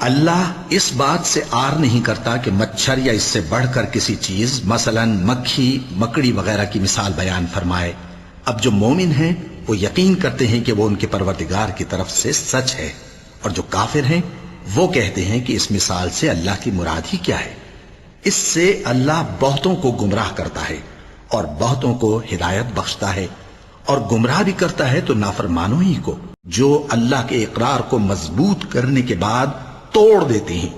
اللہ اس بات سے آر نہیں کرتا کہ مچھر یا اس سے بڑھ کر کسی چیز مثلا مکھی مکڑی وغیرہ کی مثال بیان فرمائے۔ اب جو مومن ہیں وہ یقین کرتے ہیں کہ وہ ان کے پروردگار کی طرف سے سچ ہے، اور جو کافر ہیں وہ کہتے ہیں کہ اس مثال سے اللہ کی مراد ہی کیا ہے۔ اس سے اللہ بہتوں کو گمراہ کرتا ہے اور بہتوں کو ہدایت بخشتا ہے، اور گمراہ بھی کرتا ہے تو نافرمانوں ہی کو، جو اللہ کے اقرار کو مضبوط کرنے کے بعد توڑ دیتے ہیں،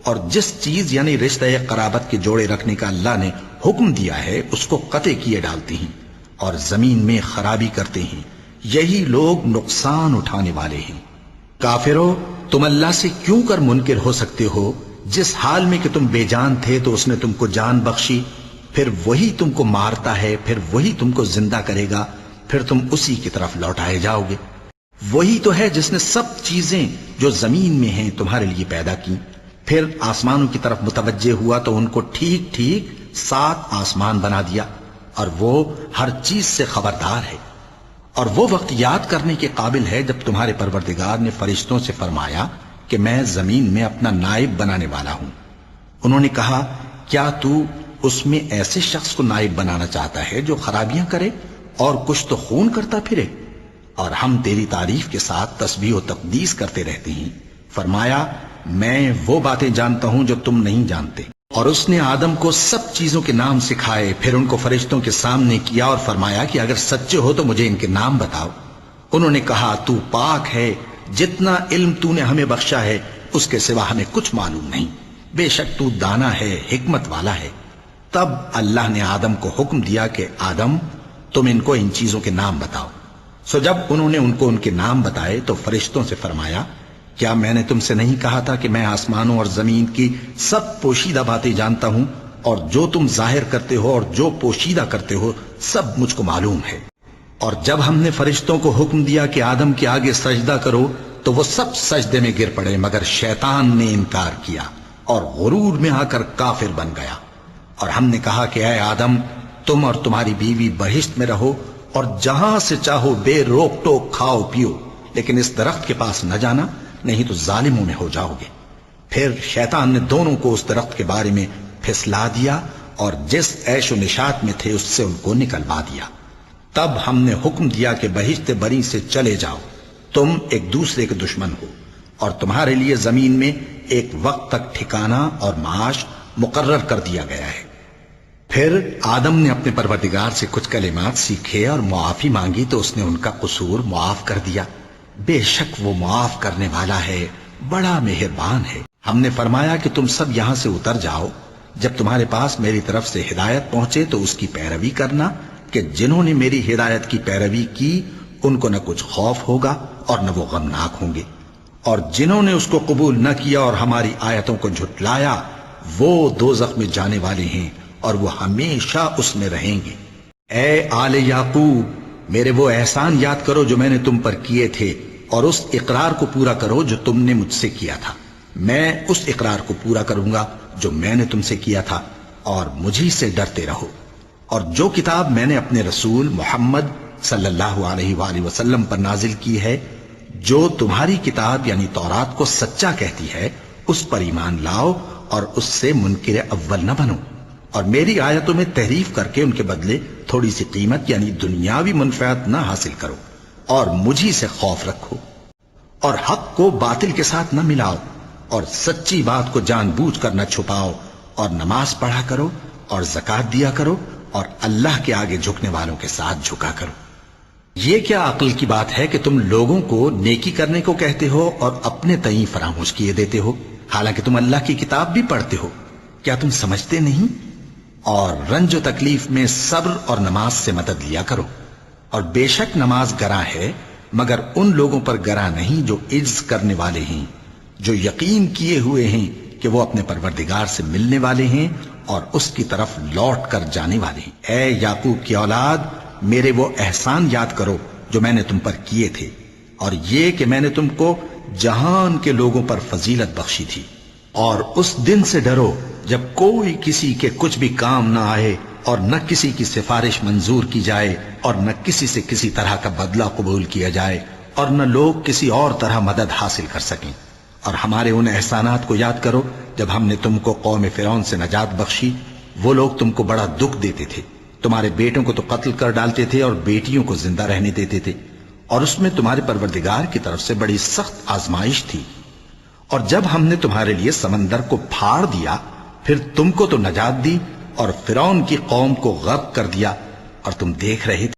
اور جس چیز یعنی رشتہ قرابت کے جوڑے رکھنے کا اللہ نے حکم دیا ہے اس کو قطع کیے ڈالتے ہیں اور زمین میں خرابی کرتے ہیں۔ یہی لوگ نقصان اٹھانے والے ہیں۔ کافرو، تم اللہ سے کیوں کر منکر ہو سکتے ہو؟ جس حال میں کہ تم بے جان تھے تو اس نے تم کو جان بخشی، پھر وہی تم کو مارتا ہے، پھر وہی تم کو زندہ کرے گا، پھر تم اسی کی طرف لوٹائے جاؤ گے۔ وہی تو ہے جس نے سب چیزیں جو زمین میں ہیں تمہارے لیے پیدا کی، پھر آسمانوں کی طرف متوجہ ہوا تو ان کو ٹھیک ٹھیک 7 آسمان بنا دیا، اور وہ ہر چیز سے خبردار ہے۔ اور وہ وقت یاد کرنے کے قابل ہے جب تمہارے پروردگار نے فرشتوں سے فرمایا کہ میں زمین میں اپنا نائب بنانے والا ہوں۔ انہوں نے کہا، کیا تو اس میں ایسے شخص کو نائب بنانا چاہتا ہے جو خرابیاں کرے اور کچھ تو خون کرتا پھرے؟ اور ہم تیری تعریف کے ساتھ تسبیح و تقدیس کرتے رہتے ہیں۔ فرمایا، میں وہ باتیں جانتا ہوں جو تم نہیں جانتے۔ اور اس نے آدم کو سب چیزوں کے نام سکھائے، پھر ان کو فرشتوں کے سامنے کیا اور فرمایا کہ اگر سچے ہو تو مجھے ان کے نام بتاؤ۔ انہوں نے کہا، تو پاک ہے، جتنا علم تو نے ہمیں بخشا ہے اس کے سوا ہمیں کچھ معلوم نہیں، بے شک تو دانا ہے، حکمت والا ہے۔ تب اللہ نے آدم کو حکم دیا کہ آدم، تم ان کو ان چیزوں کے نام بتاؤ۔ سو جب انہوں نے ان کو ان کے نام بتائے تو فرشتوں سے فرمایا، کیا میں نے تم سے نہیں کہا تھا کہ میں آسمانوں اور زمین کی سب پوشیدہ باتیں جانتا ہوں، اور جو تم ظاہر کرتے ہو اور جو پوشیدہ کرتے ہو سب مجھ کو معلوم ہے۔ اور جب ہم نے فرشتوں کو حکم دیا کہ آدم کے آگے سجدہ کرو تو وہ سب سجدے میں گر پڑے، مگر شیطان نے انکار کیا اور غرور میں آ کر کافر بن گیا۔ اور ہم نے کہا کہ اے آدم، تم اور تمہاری بیوی بہشت میں رہو اور جہاں سے چاہو بے روک ٹوک کھاؤ پیو، لیکن اس درخت کے پاس نہ جانا، نہیں تو ظالموں میں ہو جاؤ گے۔ پھر شیطان نے دونوں کو اس درخت کے بارے میں پھسلا دیا اور جس عیش و نشاط میں تھے اس سے ان کو نکلوا دیا۔ تب ہم نے حکم دیا کہ بہشت بری سے چلے جاؤ، تم ایک دوسرے کے دشمن ہو، اور تمہارے لیے زمین میں ایک وقت تک ٹھکانہ اور معاش مقرر کر دیا گیا ہے۔ پھر آدم نے اپنے پروردگار سے کچھ کلمات سیکھے اور معافی مانگی تو اس نے ان کا قصور معاف کر دیا۔ بے شک وہ معاف کرنے والا ہے، بڑا مہربان ہے۔ ہم نے فرمایا کہ تم سب یہاں سے اتر جاؤ، جب تمہارے پاس میری طرف سے ہدایت پہنچے تو اس کی پیروی کرنا، کہ جنہوں نے میری ہدایت کی پیروی کی ان کو نہ کچھ خوف ہوگا اور نہ وہ غمناک ہوں گے، اور جنہوں نے اس کو قبول نہ کیا اور ہماری آیتوں کو جھٹلایا وہ دوزخ میں جانے والے ہیں اور وہ ہمیشہ اس میں رہیں گے۔ اے آل یعقوب، میرے وہ احسان یاد کرو جو میں نے تم پر کیے تھے، اور اس اقرار کو پورا کرو جو تم نے مجھ سے کیا تھا۔ میں اس اقرار کو پورا کروں گا جو میں نے تم سے کیا تھا، اور مجھی سے ڈرتے رہو۔ اور جو کتاب میں نے اپنے رسول محمد صلی اللہ علیہ وآلہ وسلم پر نازل کی ہے، جو تمہاری کتاب یعنی تورات کو سچا کہتی ہے، اس پر ایمان لاؤ اور اس سے منکر اول نہ بنو، اور میری آیتوں میں تحریف کر کے ان کے بدلے تھوڑی سی قیمت یعنی دنیاوی منفعت نہ حاصل کرو، اور مجھی سے خوف رکھو، اور حق کو باطل کے ساتھ نہ ملاؤ، اور سچی بات کو جان بوجھ کر نہ چھپاؤ، اور نماز پڑھا کرو اور زکوٰۃ دیا کرو، اور اللہ کے آگے جھکنے والوں کے ساتھ جھکا کرو۔ یہ کیا عقل کی بات ہے کہ تم لوگوں کو نیکی کرنے کو کہتے ہو اور اپنے تئیں فراموش کیے دیتے ہو، حالانکہ تم اللہ کی کتاب بھی پڑھتے ہو؟ کیا تم سمجھتے نہیں؟ اور رنج و تکلیف میں صبر اور نماز سے مدد لیا کرو، اور بے شک نماز گراں ہے، مگر ان لوگوں پر گراں نہیں جو عجز کرنے والے ہیں، جو یقین کیے ہوئے ہیں کہ وہ اپنے پروردگار سے ملنے والے ہیں اور اس کی طرف لوٹ کر جانے والے ہیں۔ اے یعقوب کی اولاد، میرے وہ احسان یاد کرو جو میں نے تم پر کیے تھے، اور یہ کہ میں نے تم کو جہان کے لوگوں پر فضیلت بخشی تھی۔ اور اس دن سے ڈرو جب کوئی کسی کے کچھ بھی کام نہ آئے، اور نہ کسی کی سفارش منظور کی جائے، اور نہ کسی سے کسی طرح کا بدلہ قبول کیا جائے، اور نہ لوگ کسی اور طرح مدد حاصل کر سکیں۔ اور ہمارے ان احسانات کو یاد کرو جب ہم نے تم کو قوم فرعون سے نجات بخشی. وہ لوگ تم کو بڑا دکھ دیتے تھے، تمہارے بیٹوں کو تو قتل کر ڈالتے تھے اور بیٹیوں کو زندہ رہنے دیتے تھے، اور اس میں تمہارے پروردگار کی طرف سے بڑی سخت آزمائش تھی. اور جب ہم نے تمہارے لیے سمندر کو پھاڑ دیا پھر تم کو تو نجات دی اور فرعون کی قوم کو غرق کر دیا، اور تم دیکھ رہے تھے